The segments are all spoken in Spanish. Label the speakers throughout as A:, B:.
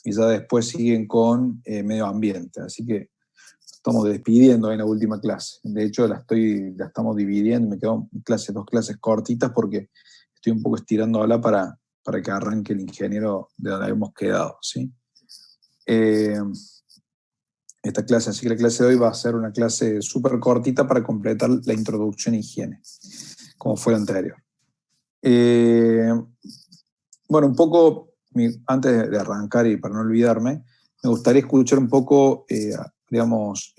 A: y ya después siguen con medio ambiente. Así que estamos despidiendo en la última clase. De hecho, la estamos dividiendo, me quedan dos clases cortitas porque estoy un poco estirándola para que arranque el ingeniero de donde hemos quedado, ¿sí? Esta clase, así que la clase de hoy va a ser una clase súper cortita para completar la introducción a higiene, como fue la anterior. Bueno, un poco, antes de arrancar y para no olvidarme, me gustaría escuchar un poco, digamos,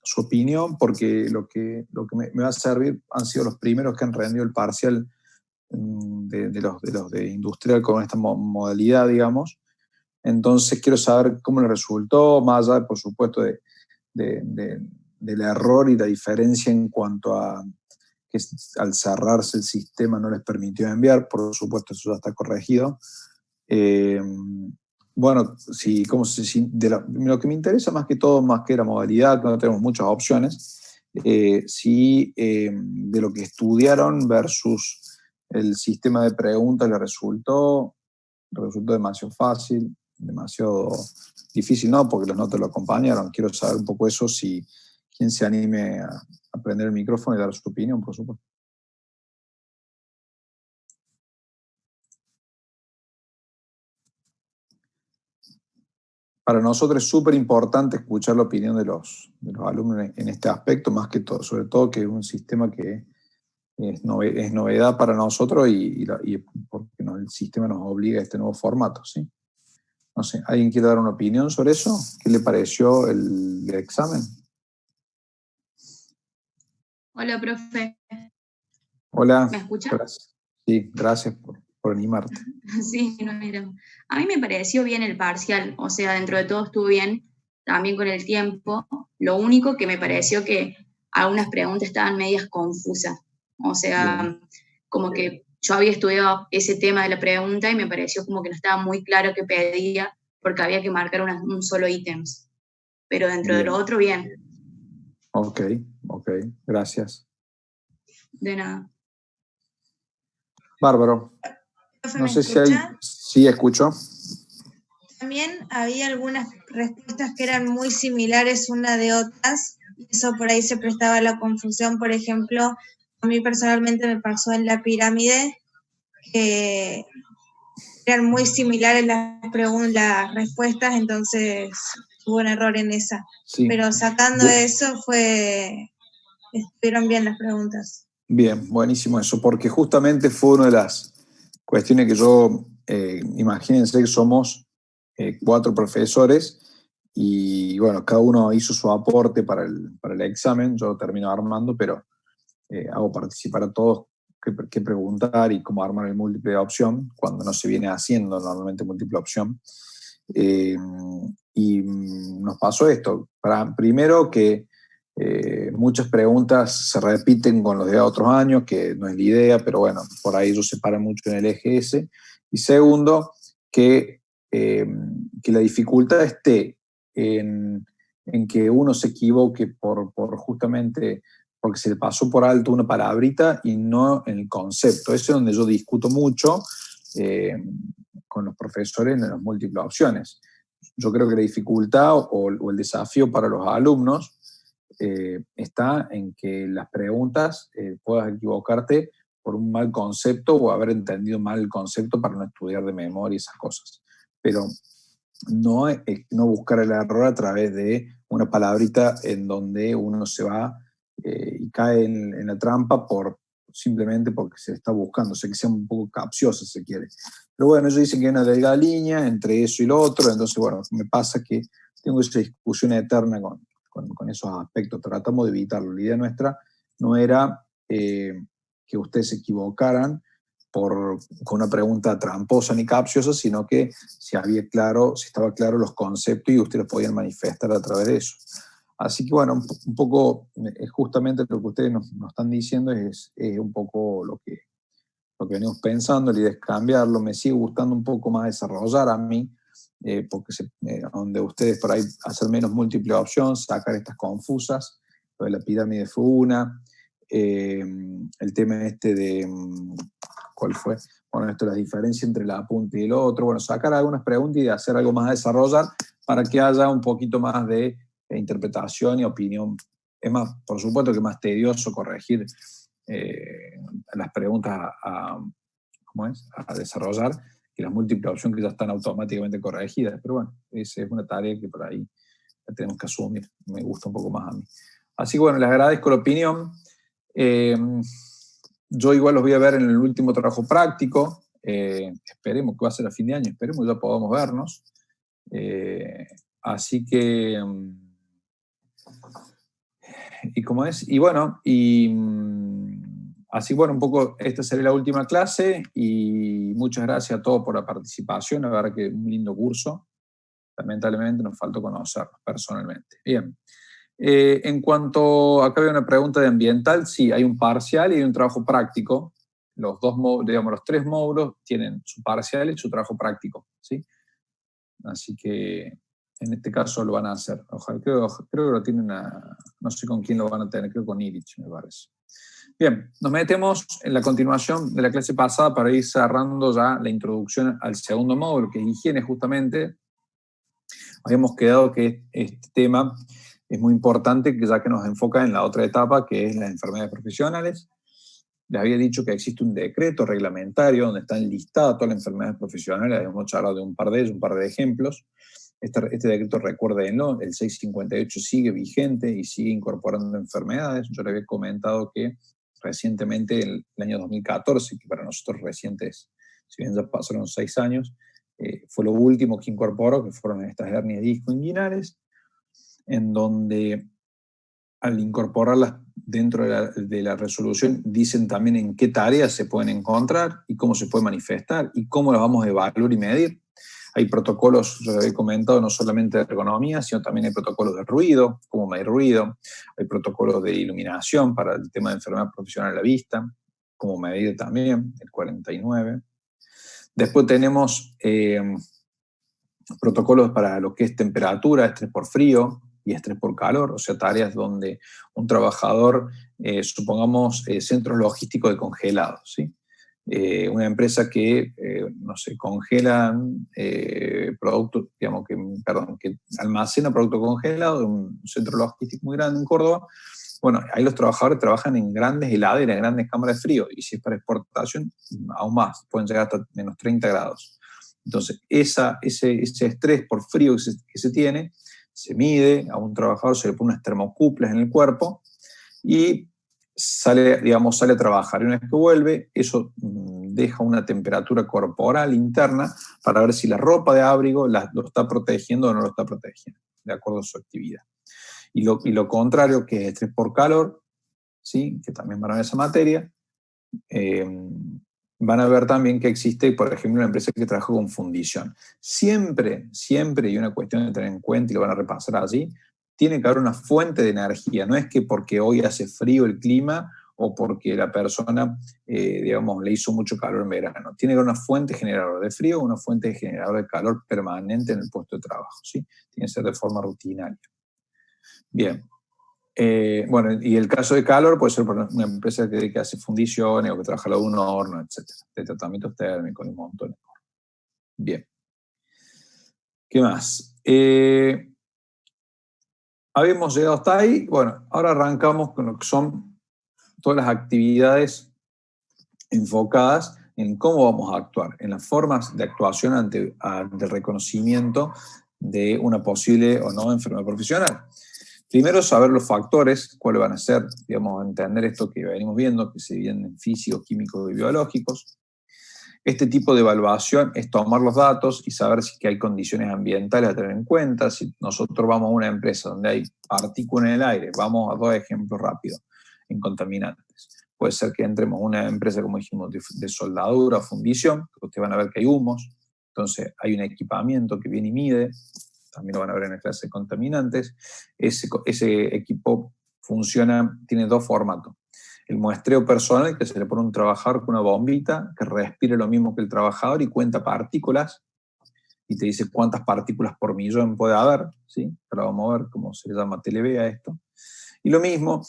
A: su opinión, porque lo que me va a servir han sido los primeros que han rendido el parcial de los de industrial con esta modalidad, digamos. Entonces quiero saber cómo le resultó, más allá, por supuesto, del error y la diferencia en cuanto a que al cerrarse el sistema no les permitió enviar. Por supuesto, eso ya está corregido. Bueno, lo que me interesa más que todo, más que la modalidad, que no tenemos muchas opciones, de lo que estudiaron versus el sistema de preguntas le resultó demasiado fácil, demasiado difícil, no, porque los notas lo acompañaron. Quiero saber un poco eso, quien se anime a prender el micrófono y dar su opinión, por supuesto. Para nosotros es súper importante escuchar la opinión de los alumnos en este aspecto, más que todo, sobre todo que es un sistema que es novedad para nosotros y porque el sistema nos obliga a este nuevo formato, ¿sí? No sé, ¿alguien quiere dar una opinión sobre eso? ¿Qué le pareció el examen?
B: Hola, profe.
A: Hola.
B: ¿Me escucha?
A: Gracias. Sí, gracias por animarte.
B: Sí, no, mira. A mí me pareció bien el parcial, o sea, dentro de todo estuvo bien, también con el tiempo. Lo único que me pareció que algunas preguntas estaban medias confusas, o sea,
A: Bien.
B: Como que yo había estudiado ese tema de la pregunta y me pareció como que no estaba muy claro qué pedía, porque había que marcar un solo ítem. Pero dentro de lo otro, bien.
A: Ok, gracias.
B: De nada.
A: Bárbaro. No sé si hay... Sí, escucho.
C: También había algunas respuestas que eran muy similares una de otras, y eso por ahí se prestaba a la confusión. Por ejemplo, a mí personalmente me pasó en la pirámide que eran muy similares las respuestas, entonces hubo un error en esa.
A: Sí.
C: Pero sacando eso, estuvieron bien las preguntas.
A: Bien, buenísimo eso, porque justamente fue una de las cuestiones que yo, imagínense que somos 4 profesores y bueno, cada uno hizo su aporte para el examen, yo termino armando, pero hago participar a todos qué preguntar y cómo armar el múltiple de opción, cuando no se viene haciendo normalmente múltiple opción. Y nos pasó esto. Primero que muchas preguntas se repiten con los de otros años, que no es la idea, pero bueno, por ahí ellos se paran mucho en el eje ese. Y segundo, que la dificultad esté en que uno se equivoque por justamente porque se le pasó por alto una palabrita y no en el concepto. Eso es donde yo discuto mucho con los profesores en las múltiples opciones. Yo creo que la dificultad o el desafío para los alumnos está en que las preguntas puedas equivocarte por un mal concepto o haber entendido mal el concepto para no estudiar de memoria esas cosas. Pero no buscar el error a través de una palabrita en donde uno se va y cae en la trampa simplemente porque se está buscando, o sea, que sea un poco capciosa si se quiere. Pero bueno, ellos dicen que hay una delgada línea entre eso y lo otro, entonces bueno, me pasa que tengo esa discusión eterna con esos aspectos, tratamos de evitarlo. La idea nuestra no era que ustedes se equivocaran con una pregunta tramposa ni capciosa, sino que si estaba claro los conceptos y ustedes los podían manifestar a través de eso. Así que bueno, un poco justamente lo que ustedes nos están diciendo es un poco lo que venimos pensando, la idea es cambiarlo. Me sigue gustando un poco más desarrollar a mí, porque donde ustedes por ahí hacer menos múltiple opción, sacar estas confusas, lo de la pirámide fue una, el tema de, ¿cuál fue? con esto, la diferencia entre el apunte y el otro, bueno, sacar algunas preguntas y hacer algo más a desarrollar para que haya un poquito más de interpretación y opinión. Es más, por supuesto que es más tedioso corregir las preguntas a desarrollar que las múltiples opciones que ya están automáticamente corregidas. Pero bueno, esa es una tarea que por ahí la tenemos que asumir. Me gusta un poco más a mí. Así que bueno, les agradezco la opinión. Yo igual los voy a ver en el último trabajo práctico. Esperemos que va a ser a fin de año, esperemos que ya podamos vernos. Así que... y como es, y bueno, así bueno, un poco esta sería la última clase y muchas gracias a todos por la participación, la verdad que un lindo curso. Lamentablemente nos faltó conocernos personalmente. Bien. En cuanto, acá había una pregunta de ambiental, sí, hay un parcial y hay un trabajo práctico. Los dos, digamos, los 3 módulos tienen su parcial y su trabajo práctico, ¿sí? Así que en este caso lo van a hacer. Ojalá, creo que lo tienen no sé con quién lo van a tener, creo con Irich, me parece. Bien, nos metemos en la continuación de la clase pasada para ir cerrando ya la introducción al segundo módulo, que es higiene justamente. Habíamos quedado que este tema es muy importante, ya que nos enfoca en la otra etapa, que es las enfermedades profesionales. Les había dicho que existe un decreto reglamentario donde están listadas todas las enfermedades profesionales. Habíamos charlado de un par de ellos, un par de ejemplos. Este decreto, recuérdenlo, el 658 sigue vigente y sigue incorporando enfermedades. Yo le había comentado que recientemente, el año 2014, que para nosotros recientes, si bien ya pasaron 6 años, fue lo último que incorporó, que fueron estas hernias disco-inguinales, en donde al incorporarlas dentro de la resolución dicen también en qué tareas se pueden encontrar y cómo se puede manifestar y cómo las vamos a evaluar y medir. Hay protocolos, yo les había comentado, no solamente de ergonomía, sino también hay protocolos de ruido, cómo medir ruido, hay protocolos de iluminación para el tema de enfermedad profesional de la vista, cómo medir también, el 49. Después tenemos protocolos para lo que es temperatura, estrés por frío y estrés por calor, o sea, tareas donde un trabajador, supongamos, centros logísticos de congelados, ¿sí? Una empresa que, no sé, congela productos, digamos, que almacena productos congelados, un centro logístico muy grande en Córdoba. Bueno, ahí los trabajadores trabajan en grandes heladeras, en grandes cámaras de frío, y si es para exportación, aún más, pueden llegar hasta menos 30 grados. Entonces, ese estrés por frío que se tiene, se mide, a un trabajador se le pone unas termocuplas en el cuerpo y sale a trabajar. Y una vez que vuelve, eso deja una temperatura corporal interna para ver si la ropa de abrigo lo está protegiendo o no lo está protegiendo, de acuerdo a su actividad. Y lo contrario, que es estrés por calor, ¿sí? Que también van a ver esa materia, van a ver también que existe, por ejemplo, una empresa que trabaja con fundición. Siempre, y una cuestión de tener en cuenta, y lo van a repasar allí, tiene que haber una fuente de energía. No es que porque hoy hace frío el clima o porque la persona, digamos, le hizo mucho calor en verano. Tiene que haber una fuente generadora de frío o una fuente generadora de calor permanente en el puesto de trabajo, ¿sí? Tiene que ser de forma rutinaria. Bien. Bueno, y el caso de calor puede ser por una empresa que hace fundiciones o que trabaja en un horno, etcétera, de tratamientos térmicos y un montón de cosas. Bien. ¿Qué más? Habíamos llegado hasta ahí. Bueno, ahora arrancamos con lo que son todas las actividades enfocadas en cómo vamos a actuar, en las formas de actuación ante el reconocimiento de una posible o no enfermedad profesional. Primero, saber los factores, cuáles van a ser, digamos, entender esto que venimos viendo, que se dividen en físicos, químicos y biológicos. Este tipo de evaluación es tomar los datos y saber si hay condiciones ambientales a tener en cuenta. Si nosotros vamos a una empresa donde hay partículas en el aire, vamos a 2 ejemplos rápidos, en contaminantes. Puede ser que entremos a una empresa, como dijimos, de soldadura o fundición, que ustedes van a ver que hay humos, entonces hay un equipamiento que viene y mide, también lo van a ver en la clase de contaminantes. Ese equipo funciona, tiene 2 formatos. El muestreo personal, que se le pone a un trabajador con una bombita que respire lo mismo que el trabajador y cuenta partículas y te dice cuántas partículas por millón puede haber, ¿sí? Ahora vamos a ver cómo se llama TLV a esto. Y lo mismo,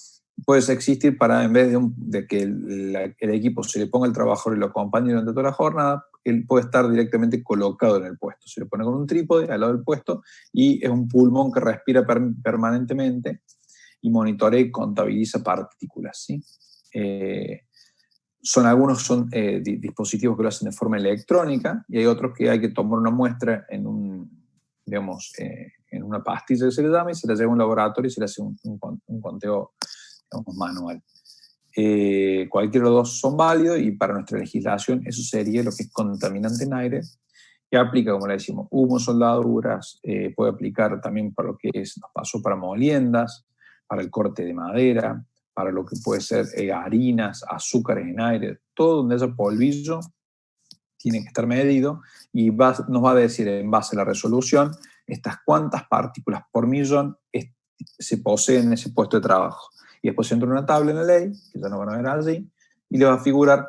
A: puede existir para, en vez de que el equipo se le ponga el trabajador y lo acompañe durante toda la jornada, él puede estar directamente colocado en el puesto. Se le pone con un trípode al lado del puesto y es un pulmón que respira permanentemente y monitorea y contabiliza partículas, ¿sí? Algunos son dispositivos que lo hacen de forma electrónica y hay otros que hay que tomar una muestra en en una pastilla que se le llama y se la lleva a un laboratorio y se le hace un conteo, digamos, manual. Cualquiera de los dos son válidos y para nuestra legislación eso sería lo que es contaminante en aire, que aplica, como le decimos, humo, soldaduras, puede aplicar también para lo que nos pasó para moliendas, para el corte de madera, para lo que puede ser harinas, azúcares en aire, todo donde haya polvillo tiene que estar medido y nos va a decir en base a la resolución estas cuántas partículas por millón se poseen en ese puesto de trabajo. Y después entra una tabla en la ley, que ya no van a ver allí, y le va a figurar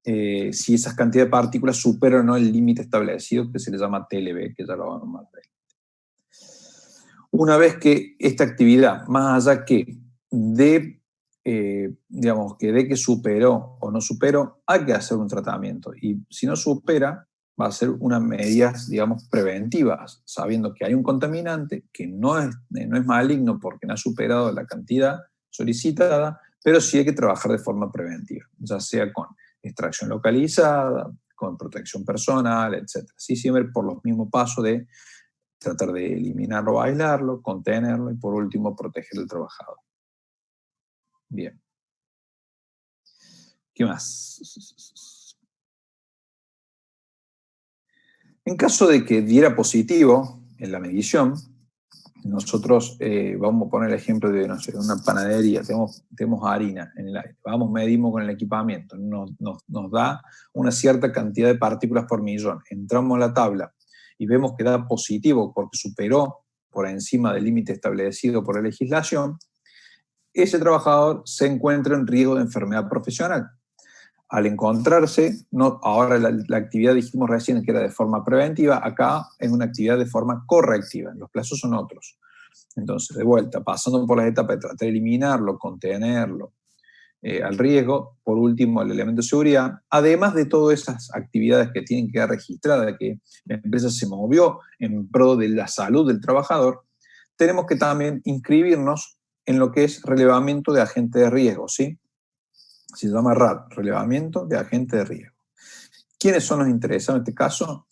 A: si esas cantidades de partículas superan o no el límite establecido, que se le llama TLB, que ya lo vamos a ver. Una vez que esta actividad, más allá que que superó o no superó, hay que hacer un tratamiento. Y si no supera, va a ser unas medidas, digamos, preventivas, sabiendo que hay un contaminante que no es maligno porque no ha superado la cantidad solicitada, pero sí hay que trabajar de forma preventiva, ya sea con extracción localizada, con protección personal, etc. Sí, siempre por los mismos pasos de tratar de eliminarlo o aislarlo, contenerlo y por último proteger al trabajador. Bien. ¿Qué más? En caso de que diera positivo en la medición, nosotros vamos a poner el ejemplo de, no sé, una panadería, tenemos harina en el aire, medimos con el equipamiento, nos da una cierta cantidad de partículas por millón, entramos a la tabla y vemos que da positivo porque superó por encima del límite establecido por la legislación, ese trabajador se encuentra en riesgo de enfermedad profesional. Al encontrarse, ahora la actividad dijimos recién que era de forma preventiva, acá es una actividad de forma correctiva, los plazos son otros. Entonces, de vuelta, pasando por las etapas de tratar de eliminarlo, contenerlo al riesgo, por último el elemento de seguridad, además de todas esas actividades que tienen que quedar registradas, que la empresa se movió en pro de la salud del trabajador, tenemos que también inscribirnos en lo que es relevamiento de agente de riesgo, ¿sí? Se llama RAR, relevamiento de agente de riesgo. ¿Quiénes son los interesados en este caso?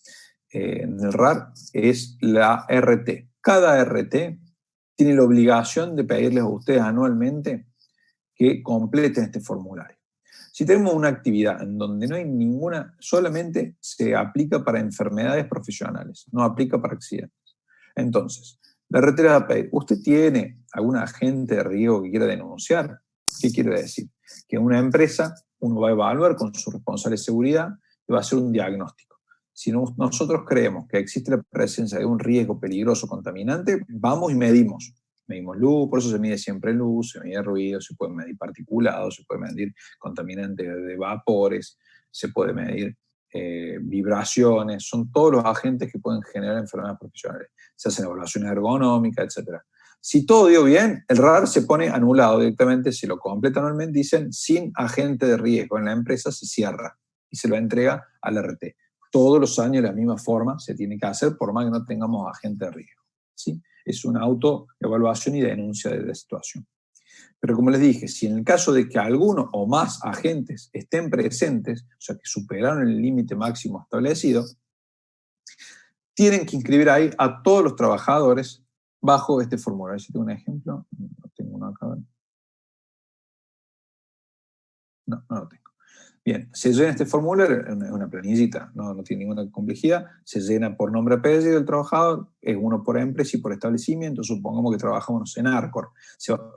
A: En el RAR es la RT. Cada RT tiene la obligación de pedirles a ustedes anualmente que completen este formulario. Si tenemos una actividad en donde no hay ninguna, solamente se aplica para enfermedades profesionales, no aplica para accidentes. Entonces, la RT le va a pedir, ¿usted tiene algún agente de riesgo que quiera denunciar? ¿Qué quiere decir? Que una empresa, uno va a evaluar con su responsable de seguridad y va a hacer un diagnóstico. Si nosotros creemos que existe la presencia de un riesgo peligroso contaminante, vamos y medimos. Medimos luz, por eso se mide siempre luz, se mide ruido, se puede medir particulados, se puede medir contaminantes de vapores, se puede medir vibraciones, son todos los agentes que pueden generar enfermedades profesionales. Se hacen evaluaciones ergonómicas, etc. Si todo dio bien, el RAR se pone anulado directamente, si lo completa anualmente, dicen sin agente de riesgo en la empresa, se cierra y se lo entrega al RT. Todos los años de la misma forma se tiene que hacer, por más que no tengamos agente de riesgo, ¿sí? Es una autoevaluación y denuncia de la situación. Pero como les dije, si en el caso de que alguno o más agentes estén presentes, o sea que superaron el límite máximo establecido, tienen que inscribir ahí a todos los trabajadores bajo este formulario. Si tengo un ejemplo, no tengo uno acá. No lo tengo. Bien, se llena este formulario, es una planillita, no tiene ninguna complejidad, se llena por nombre y apellido del trabajador, es uno por empresa y por establecimiento, supongamos que trabajamos en Arcor,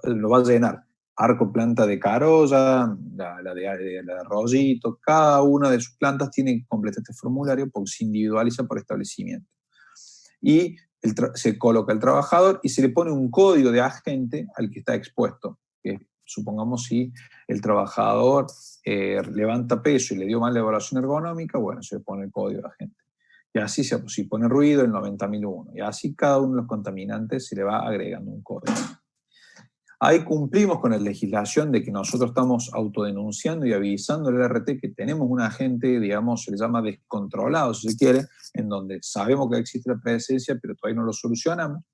A: lo va a llenar Arcor planta de Carolla, la de Arroyito, cada una de sus plantas tiene que completar este formulario porque se individualiza por establecimiento. Y se coloca el trabajador y se le pone un código de agente al que está expuesto, que supongamos si el trabajador levanta peso y le dio mal la evaluación ergonómica, bueno, se le pone el código de agente. Y así, si pone ruido, el 90.001. Y así cada uno de los contaminantes se le va agregando un código. Ahí cumplimos con la legislación de que nosotros estamos autodenunciando y avisando al RT que tenemos un agente, digamos, se le llama descontrolado, si se quiere, en donde sabemos que existe la presencia, pero todavía no lo solucionamos.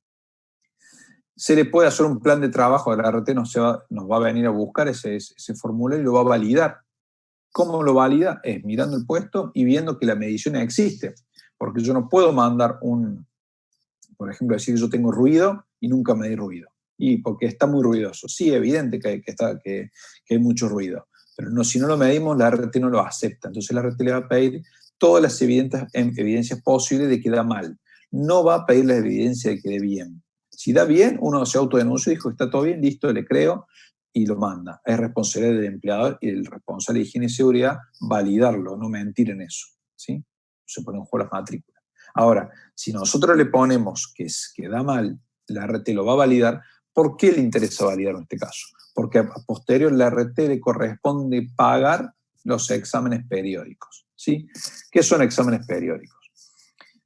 A: Se le puede hacer un plan de trabajo, el RT nos va a venir a buscar ese formulario y lo va a validar. ¿Cómo lo valida? Es mirando el puesto y viendo que la medición existe. Porque yo no puedo mandar por ejemplo, decir yo tengo ruido y nunca medí ruido. Y porque está muy ruidoso. Sí, evidente que hay mucho ruido. Pero no, si no lo medimos, la RT no lo acepta. Entonces la RT le va a pedir todas las evidencias posibles de que da mal. No va a pedir la evidencia de que dé bien. Si da bien, uno se autodenuncia y dijo, está todo bien, listo, le creo, y lo manda. Es responsabilidad del empleador y del responsable de higiene y seguridad validarlo, no mentir en eso, ¿sí? Se ponen en juego las matrículas. Ahora, si nosotros le ponemos que da mal, la RT lo va a validar. ¿Por qué le interesa validarlo en este caso? Porque a posterior la RT le corresponde pagar los exámenes periódicos, ¿sí? ¿Qué son exámenes periódicos?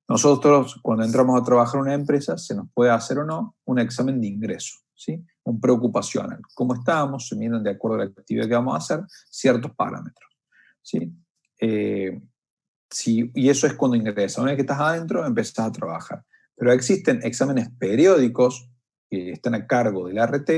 A: Nosotros, cuando entramos a trabajar en una empresa, se nos puede hacer o no un examen de ingreso, ¿sí? Un preocupacional. ¿Cómo estamos? Se miran de acuerdo a la actividad que vamos a hacer ciertos parámetros, ¿sí? Y eso es cuando ingresas. Una vez que estás adentro, empezás a trabajar. Pero existen exámenes periódicos que están a cargo del RT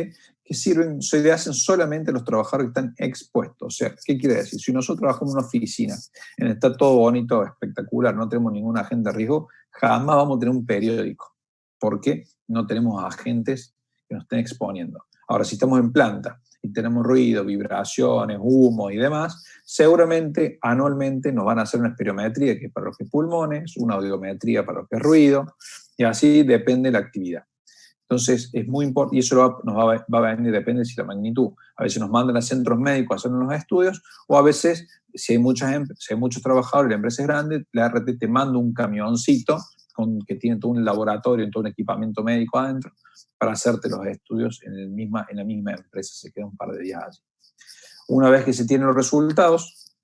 A: que se le hacen solamente a los trabajadores que están expuestos. O sea, ¿qué quiere decir? Si nosotros trabajamos en una oficina en el que está todo bonito, espectacular, no tenemos ningún agente de riesgo, jamás vamos a tener un periódico. porque no tenemos agentes que nos estén exponiendo. Ahora, si estamos en planta y tenemos ruido, vibraciones, humo y demás, seguramente anualmente nos van a hacer una espirometría, que es para los que es pulmones, una audiometría para los que es ruido, y así depende la actividad. Entonces, es muy importante, y eso nos va a venir, depende de si la magnitud. A veces nos mandan a centros médicos a hacer unos estudios, o a veces, si hay muchos trabajadores y la empresa es grande, la RT te manda un camioncito que tiene todo un laboratorio, todo un equipamiento médico adentro, para hacerte los estudios en la misma empresa. Se queda un par de días allí. Una vez que se tienen los resultados,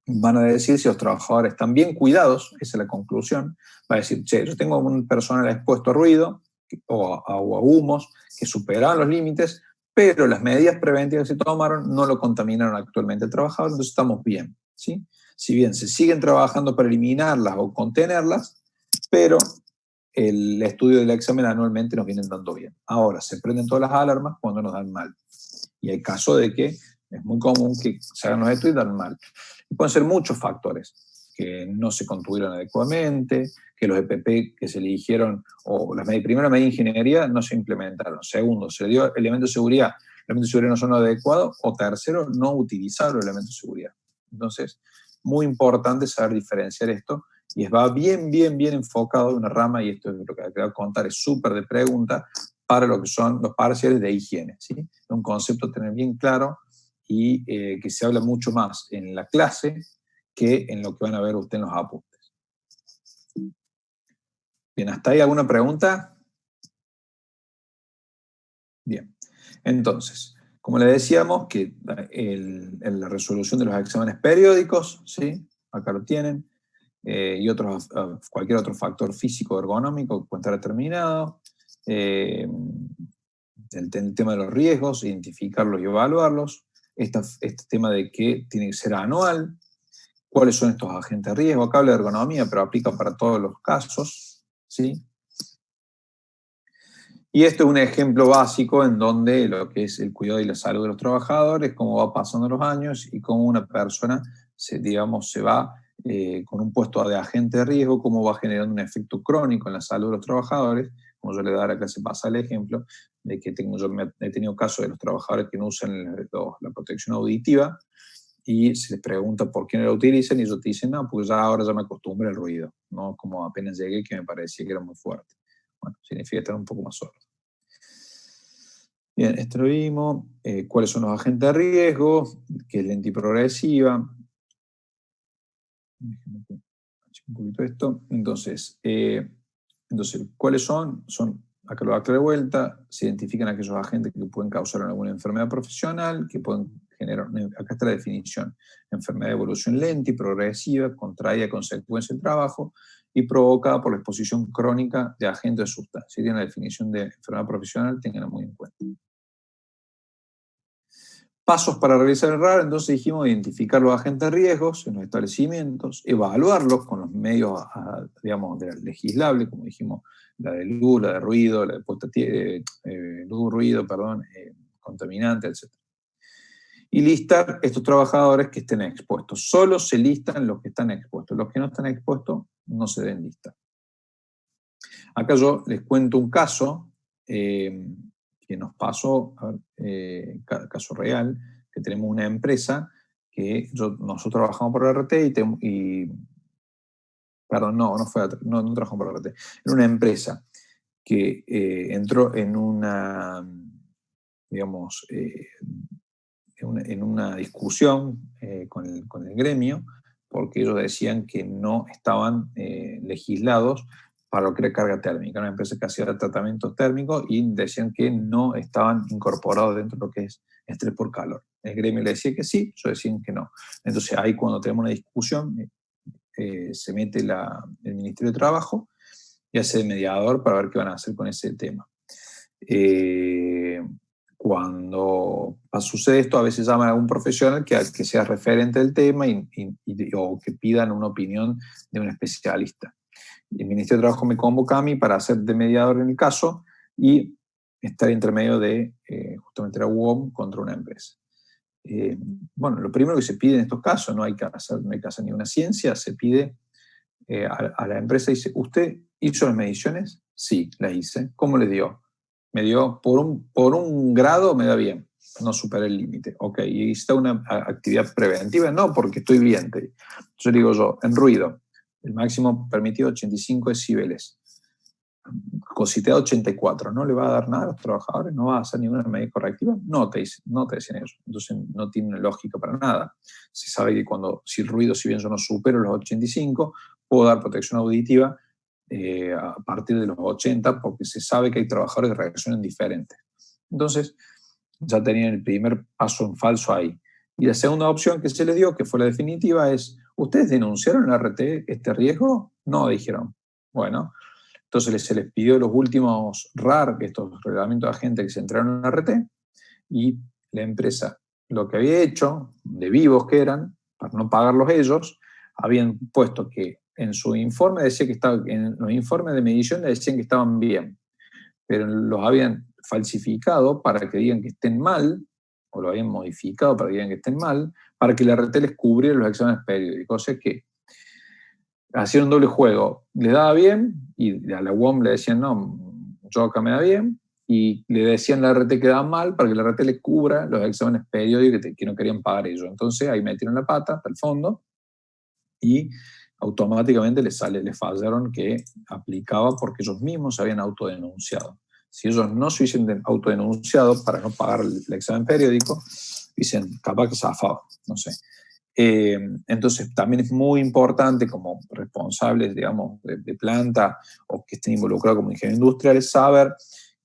A: van a decir si los trabajadores están bien cuidados, esa es la conclusión. Va a decir, che, yo tengo un personal expuesto a ruido o a humos que superaban los límites, pero las medidas preventivas que se tomaron no lo contaminaron actualmente el trabajador, entonces estamos bien, ¿sí? Si bien se siguen trabajando para eliminarlas o contenerlas, pero el estudio del examen anualmente nos vienen dando bien. Ahora, se prenden todas las alarmas cuando nos dan mal. Y hay casos de que es muy común que se hagan los estudios y dan mal. Y pueden ser muchos factores, que no se contuvieron adecuadamente, que los EPP que se eligieron, o las primera medida de ingeniería no se implementaron. Segundo, se le dio elementos de seguridad. Los elementos de seguridad no son adecuados. O tercero, no utilizar los elementos de seguridad. Entonces, muy importante saber diferenciar esto. Y va bien enfocado en una rama, y esto es lo que voy a contar, es súper de pregunta, para lo que son los parciales de higiene, ¿sí? Es un concepto a tener bien claro y que se habla mucho más en la clase que en lo que van a ver ustedes en los apuntes. Bien, ¿hasta ahí alguna pregunta? Bien, entonces, como le decíamos, que la resolución de los exámenes periódicos, ¿sí? Acá lo tienen, y cualquier otro factor físico o ergonómico que puede estar determinado, el tema de los riesgos, identificarlos y evaluarlos, este tema de que tiene que ser anual, cuáles son estos agentes de riesgo. Acá habla de ergonomía, pero aplica para todos los casos, ¿sí? Y esto es un ejemplo básico en donde lo que es el cuidado y la salud de los trabajadores, cómo va pasando los años y cómo una persona se va con un puesto de agente de riesgo, cómo va generando un efecto crónico en la salud de los trabajadores. Como yo le daré acá, se pasa el ejemplo de que yo he tenido casos de los trabajadores que no usan la protección auditiva, y se les pregunta por qué no la utilizan, y ellos te dicen, no, porque ahora ya me acostumbré al ruido, ¿no? Como apenas llegué, que me parecía que era muy fuerte. Bueno, significa estar un poco más sordo. Bien, esto lo vimos. ¿Cuáles son los agentes de riesgo? ¿Qué es lenta y progresiva? Déjenme un poquito esto. Entonces, ¿cuáles son? Acá lo aclaro de vuelta, se identifican aquellos agentes que pueden causar alguna enfermedad profesional, que pueden generar, acá está la definición, enfermedad de evolución lenta y progresiva, contraída a consecuencia del trabajo y provocada por la exposición crónica de agentes de sustancias. Si tienen la definición de enfermedad profesional, tenganla muy en cuenta. Pasos para realizar el RAR, entonces dijimos identificar los agentes de riesgos en los establecimientos, evaluarlos con los medios, digamos, legislables, como dijimos, la de luz, la de ruido, la de luz, ruido, perdón, contaminante, etc. Y listar estos trabajadores que estén expuestos. Solo se listan los que están expuestos. Los que no están expuestos no se den lista. Acá yo les cuento un caso que nos pasó, caso real, que tenemos una empresa que nosotros trabajamos por RT perdón, no trabajamos por RT. Era una empresa que entró en una, digamos, en una discusión con el gremio, porque ellos decían que no estaban legislados para lo que era carga térmica. Era una empresa que hacía tratamientos térmicos y decían que no estaban incorporados dentro de lo que es estrés por calor. El gremio le decía que sí, ellos decían que no. Entonces ahí cuando tenemos una discusión se mete el Ministerio de Trabajo y hace de mediador para ver qué van a hacer con ese tema. Cuando sucede esto, a veces llaman a un profesional que sea referente del tema o que pidan una opinión de un especialista. El Ministerio de Trabajo me convoca a mí para hacer de mediador en el caso y estar intermedio de justamente la UOM contra una empresa. Bueno, lo primero que se pide en estos casos, no hay que hacer ni una ciencia, se pide a la empresa, dice, ¿usted hizo las mediciones? Sí, las hice. ¿Cómo le dio? Me dio por un grado, me da bien, no superé el límite. Ok, ¿y hice una actividad preventiva? No, porque estoy bien. Yo digo en ruido, el máximo permitido 85 decibeles. Cositeado 84, ¿no le va a dar nada a los trabajadores? ¿No va a hacer ninguna medida correctiva? No te dicen eso. Entonces no tiene lógica para nada. Se sabe que si el ruido, si bien yo no supero los 85, puedo dar protección auditiva a partir de los 80, porque se sabe que hay trabajadores que reaccionan diferentes. Entonces, ya tenían el primer paso en falso ahí. Y la segunda opción que se les dio, que fue la definitiva, es, ¿ustedes denunciaron en la RT este riesgo? No, dijeron. Bueno, entonces se les pidió los últimos RAR, estos reglamentos de agentes que se entraron en la RT, y la empresa, lo que había hecho, de vivos que eran, para no pagarlos ellos, habían puesto que en su informe decía que en los informes de medición decían que estaban bien, pero los habían falsificado para que digan que estén mal, o lo habían modificado para que digan que estén mal, para que la RT les cubriera los exámenes periódicos. O sea que hacían un doble juego. Les daba bien, y a la UOM le decían, no, yo acá me da bien, y le decían a la RT que daba mal para que la RT les cubra los exámenes periódicos que no querían pagar ellos. Entonces ahí metieron la pata hasta el fondo y automáticamente les fallaron que aplicaba porque ellos mismos se habían autodenunciado. Si ellos no se hubiesen autodenunciado para no pagar el examen periódico, dicen, capaz que zafaba, no sé. Entonces también es muy importante como responsables, digamos, de planta o que estén involucrados como ingenieros industriales, saber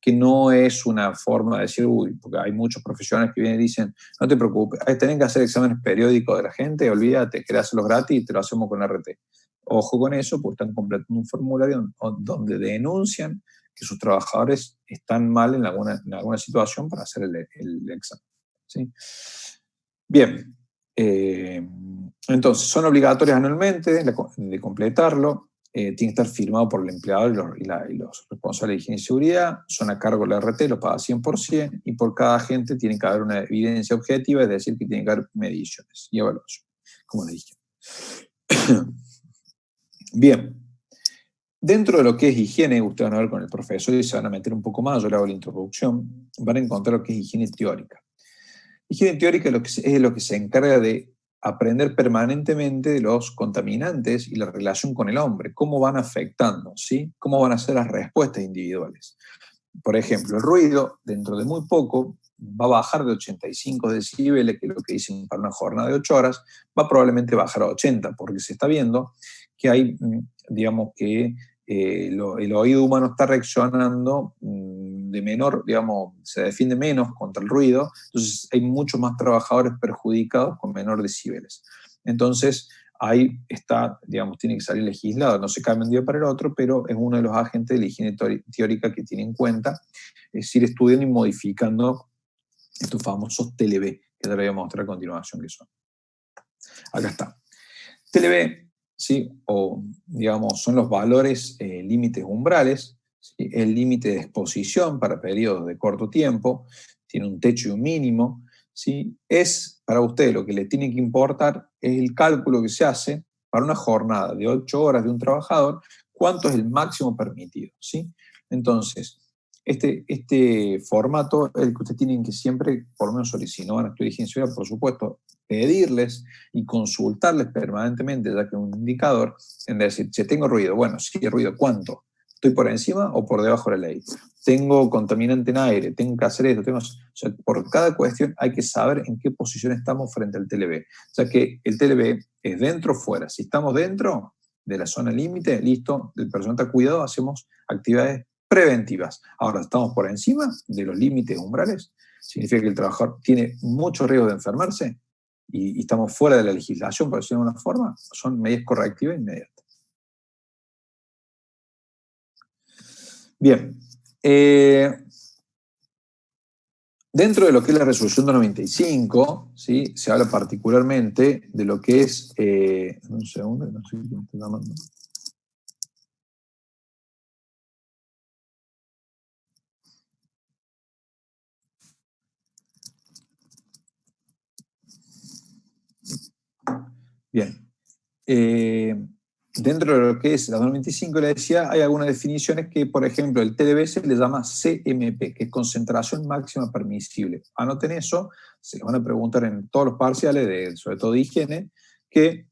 A: que no es una forma de decir, porque hay muchos profesionales que vienen y dicen, no te preocupes, tienen que hacer exámenes periódicos de la gente, olvídate, querés hacerlos gratis y te lo hacemos con RT. Ojo con eso, porque están completando un formulario donde denuncian que sus trabajadores están mal en alguna situación para hacer el examen. ¿Sí? Bien. Entonces, son obligatorias anualmente de completarlo, tiene que estar firmado por el empleador y los responsables de higiene y seguridad, son a cargo de la RT, lo paga 100%, y por cada agente tiene que haber una evidencia objetiva, es decir, que tiene que haber mediciones y evaluación, como les dije. Bien, dentro de lo que es higiene, ustedes van a ver con el profesor y se van a meter un poco más, yo le hago la introducción, van a encontrar lo que es higiene teórica. Higiene teórica es lo que se encarga de aprender permanentemente de los contaminantes y la relación con el hombre, cómo van afectando, ¿sí? Cómo van a ser las respuestas individuales. Por ejemplo, el ruido, dentro de muy poco, va a bajar de 85 decibeles, que es lo que dicen para una jornada de 8 horas, va probablemente a bajar a 80, porque se está viendo que hay, digamos que el oído humano está reaccionando de menor, digamos, se defiende menos contra el ruido, entonces hay muchos más trabajadores perjudicados con menor decibeles. Entonces, ahí está, digamos, tiene que salir legislado, no se cambia un día para el otro, pero es uno de los agentes de la higiene teórica que tiene en cuenta, es ir estudiando y modificando estos famosos TLB, que te lo voy a mostrar a continuación qué son. Acá está. TLB, ¿sí? O digamos, son los valores límites umbrales, ¿sí? El límite de exposición para periodos de corto tiempo, tiene un techo y un mínimo, ¿sí? Es, para usted, lo que le tiene que importar es el cálculo que se hace para una jornada de 8 horas de un trabajador, cuánto es el máximo permitido, ¿sí? Entonces, este formato es el que ustedes tienen que siempre, por lo menos si no van a estudiar ingeniería, por supuesto, pedirles y consultarles permanentemente, ya que es un indicador, en decir, che, tengo ruido. Bueno, sí, ruido, ¿cuánto? ¿Estoy por encima o por debajo de la ley? Tengo contaminante en aire, tengo que hacer esto, o sea, por cada cuestión hay que saber en qué posición estamos frente al TLB. O sea que el TLB es dentro o fuera. Si estamos dentro de la zona límite, listo, el personal está cuidado, hacemos actividades preventivas. Ahora, estamos por encima de los límites umbrales, significa que el trabajador tiene mucho riesgo de enfermarse y estamos fuera de la legislación, por decirlo de alguna forma, son medidas correctivas inmediatas. Bien. Dentro de lo que es la resolución 295, ¿sí? Se habla particularmente de lo que es... un segundo, no sé qué me está llamando. Bien. Dentro de lo que es la 295, le decía, hay algunas definiciones que, por ejemplo, el TDB se le llama CMP, que es concentración máxima permisible. Anoten eso, se van a preguntar en todos los parciales, sobre todo de higiene, que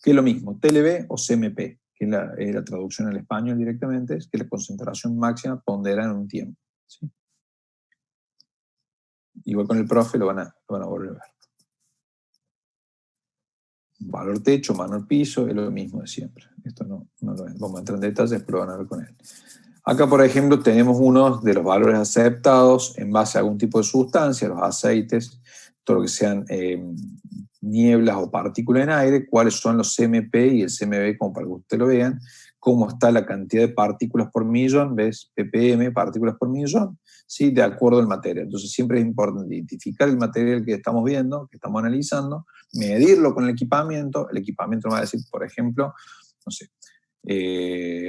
A: es lo mismo, TLB o CMP, que es la traducción al español directamente, es que la concentración máxima ponderada en un tiempo, ¿sí? Igual con el profe lo van a volver a ver. Valor techo, valor piso, es lo mismo de siempre. Esto no lo ven. Vamos a entrar en detalles, pero van a ver con él. Acá, por ejemplo, tenemos uno de los valores aceptados en base a algún tipo de sustancia, los aceites, todo lo que sean nieblas o partículas en aire, cuáles son los CMP y el CMB, como para que ustedes lo vean, cómo está la cantidad de partículas por millón, ¿ves? ppm, partículas por millón, ¿sí? De acuerdo al material. Entonces siempre es importante identificar el material que estamos viendo, que estamos analizando, medirlo con el equipamiento nos va a decir, por ejemplo, no sé,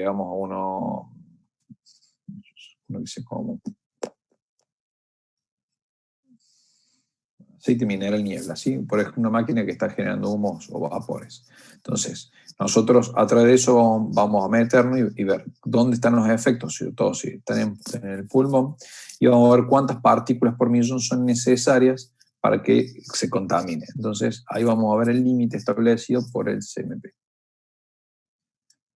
A: vamos a uno que dice como aceite mineral niebla, ¿sí? Por ejemplo, una máquina que está generando humos o vapores. Entonces, nosotros a través de eso vamos a meternos y ver dónde están los efectos, sobre todo si están en el pulmón, y vamos a ver cuántas partículas por millón son necesarias para que se contamine. Entonces, ahí vamos a ver el límite establecido por el CMP.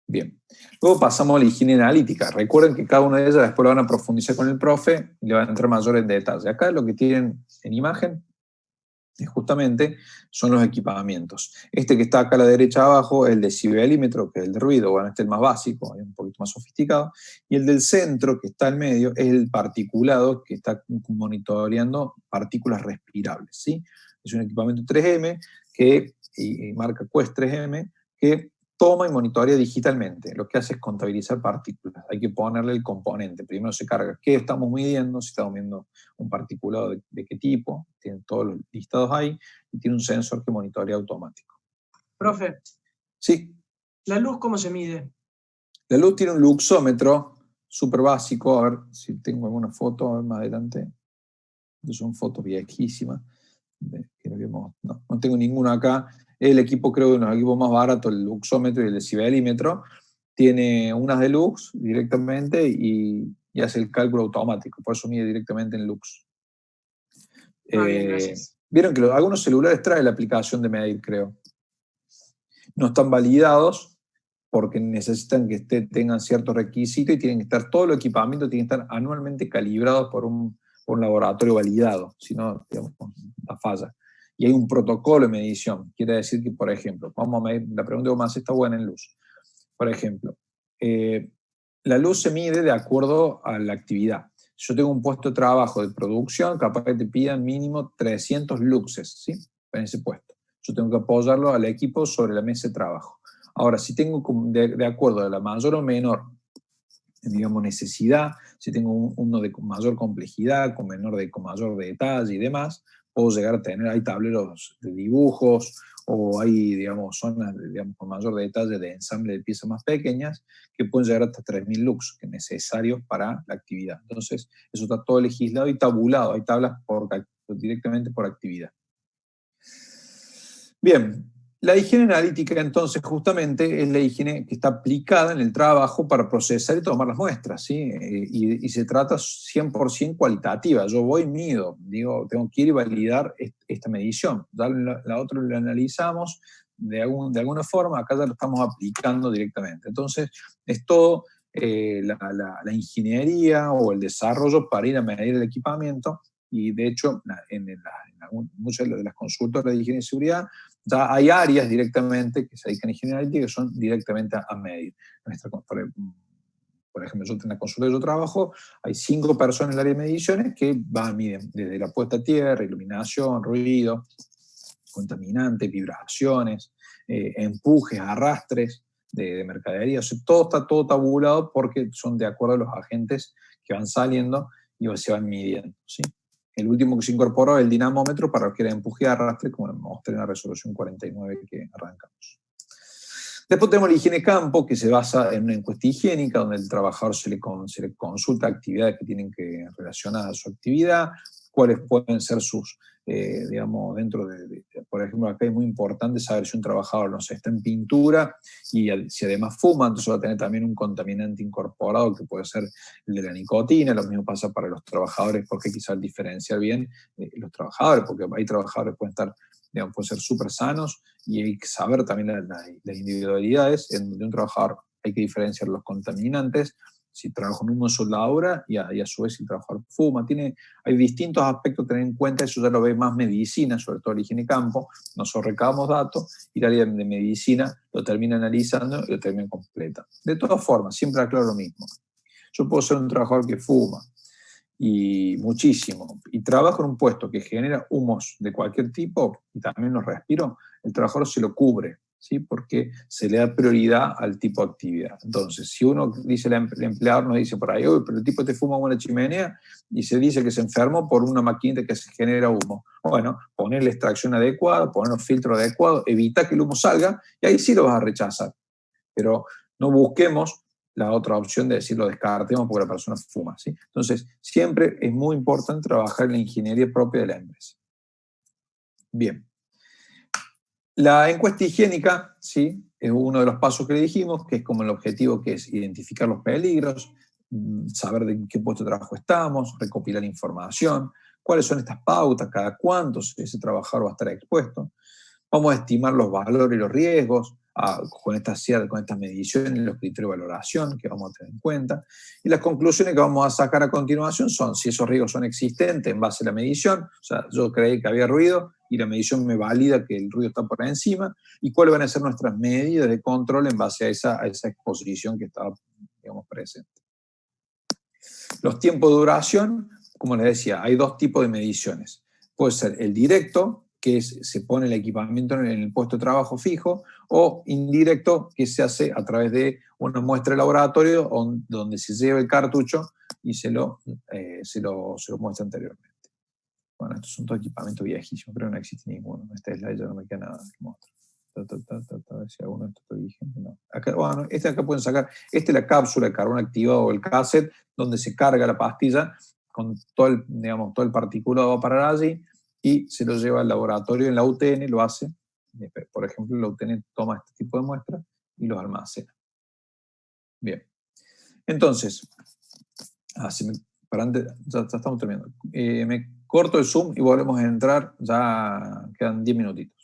A: Bien. Luego pasamos a la higiene analítica. Recuerden que cada una de ellas después lo van a profundizar con el profe y le van a entrar mayores detalles. Acá lo que tienen en imagen justamente son los equipamientos. Este que está acá a la derecha abajo, el decibelímetro, que es el de ruido, bueno, este es el más básico, es un poquito más sofisticado, y el del centro, que está al medio, es el particulado, que está monitoreando partículas respirables, ¿sí? Es un equipamiento 3M, y marca Quest 3M, que toma y monitorea digitalmente. Lo que hace es contabilizar partículas. Hay que ponerle el componente. Primero se carga qué estamos midiendo, si estamos midiendo un particulado de qué tipo, tiene todos los listados ahí, y tiene un sensor que monitorea automático.
D: Profe.
A: Sí.
D: ¿La luz cómo se mide?
A: La luz tiene un luxómetro súper básico. A ver si tengo alguna foto, a ver más adelante. Son fotos viejísimas. No tengo ninguna acá. El equipo, creo que uno de los equipos más baratos, el luxómetro y el decibelímetro, tiene unas de lux directamente y hace el cálculo automático, por eso mide directamente en lux.
D: Bien, gracias.
A: Vieron que algunos celulares traen la aplicación de medir, creo. No están validados porque necesitan que tengan ciertos requisitos y tienen que estar, todo el equipamiento tiene que estar anualmente calibrados por un laboratorio validado, si no, digamos, la falla. Y hay un protocolo de medición. Quiere decir que, por ejemplo, vamos a medir, la pregunta que más está buena en luz. Por ejemplo, la luz se mide de acuerdo a la actividad. Si yo tengo un puesto de trabajo de producción, capaz que te pidan mínimo 300 luxes, ¿sí? En ese puesto. Yo tengo que apoyarlo al equipo sobre la mesa de trabajo. Ahora, si tengo de acuerdo a la mayor o menor, digamos, necesidad, si tengo uno de mayor complejidad, con mayor detalle y demás, puedo llegar a tener, hay tableros de dibujos, o hay, digamos, zonas, digamos, con mayor detalle de ensamble de piezas más pequeñas, que pueden llegar hasta 3.000 lux, que es necesario para la actividad. Entonces, eso está todo legislado y tabulado, hay tablas directamente por actividad. Bien, la higiene analítica, entonces, justamente es la higiene que está aplicada en el trabajo para procesar y tomar las muestras, ¿sí? Y se trata 100% cualitativa. Yo voy y mido, digo, tengo que ir y validar esta medición. Ya la otra la analizamos de alguna forma, acá ya lo estamos aplicando directamente. Entonces, es todo la ingeniería o el desarrollo para ir a medir el equipamiento, y de hecho, en muchas de las consultoras de higiene y seguridad, ya hay áreas directamente que se dedican a higiene analítica que son directamente a medir. Por ejemplo, yo en la consulta que yo trabajo, hay 5 personas en el área de mediciones que miden desde la puesta a tierra, iluminación, ruido, contaminantes, vibraciones, empujes, arrastres de mercadería. O sea, está todo tabulado porque son de acuerdo a los agentes que van saliendo y se van midiendo, ¿sí? El último que se incorporó es el dinamómetro para lo que era empuje y arrastre, como lo mostré en la resolución 49 que arrancamos. Después tenemos la higiene campo, que se basa en una encuesta higiénica, donde el trabajador se le consulta actividades que tienen que relacionadas a su actividad, cuáles pueden ser sus, digamos, dentro por ejemplo, acá es muy importante saber si un trabajador, no sé, está en pintura y si además fuma, entonces va a tener también un contaminante incorporado que puede ser el de la nicotina. Lo mismo pasa para los trabajadores, porque quizás diferenciar bien los trabajadores, porque hay trabajadores que pueden estar, digamos, pueden ser súper sanos, y hay que saber también las individualidades. De un trabajador hay que diferenciar los contaminantes, si trabaja en una soldadura y a su vez si el trabajador fuma. Hay distintos aspectos a tener en cuenta, eso ya lo ve más medicina, sobre todo la higiene campo. Nosotros recabamos datos y el área de medicina lo termina analizando y lo termina completa. De todas formas, siempre aclaro lo mismo. Yo puedo ser un trabajador que fuma, y muchísimo, y trabajo en un puesto que genera humos de cualquier tipo, y también los respiro, el trabajador se lo cubre, ¿sí? Porque se le da prioridad al tipo de actividad. Entonces, si uno dice, el empleador nos dice por ahí, uy, pero el tipo te fuma una chimenea, y se dice que se enfermó por una maquinita que se genera humo. Bueno, poner la extracción adecuada, poner los filtros adecuados, evita que el humo salga, y ahí sí lo vas a rechazar. Pero no busquemos la otra opción de decir lo descartemos porque la persona fuma, ¿sí? Entonces, siempre es muy importante trabajar en la ingeniería propia de la empresa. Bien. La encuesta higiénica, ¿sí?, es uno de los pasos que le dijimos, que es como el objetivo, que es identificar los peligros, saber de qué puesto de trabajo estamos, recopilar información, cuáles son estas pautas, cada cuánto ese trabajador va a estar expuesto. Vamos a estimar los valores y los riesgos con estas mediciones, los criterios de valoración que vamos a tener en cuenta. Y las conclusiones que vamos a sacar a continuación son si esos riesgos son existentes en base a la medición. O sea, yo creí que había ruido y la medición me valida que el ruido está por encima. Y cuáles van a ser nuestras medidas de control en base a esa exposición que estaba, digamos, presente. Los tiempos de duración, como les decía, hay 2 tipos de mediciones. Puede ser el directo, que se pone el equipamiento en el puesto de trabajo fijo, o indirecto, que se hace a través de una muestra de laboratorio donde se lleva el cartucho y se lo muestra anteriormente. Bueno, estos son todos equipamientos viejísimos, pero no existe ninguno. Esta slide ya no me queda nada que mostrar. A ver si alguno de estos está vigente. No. Acá, bueno, acá pueden sacar, esta es la cápsula de carbón activado o el cassette, donde se carga la pastilla con todo el particulado va a parar allí, y se lo lleva al laboratorio en la UTN, lo hace. Por ejemplo, la UTN toma este tipo de muestras y los almacena. Bien. Entonces, ya estamos terminando. Me corto el Zoom y volvemos a entrar, ya quedan 10 minutitos.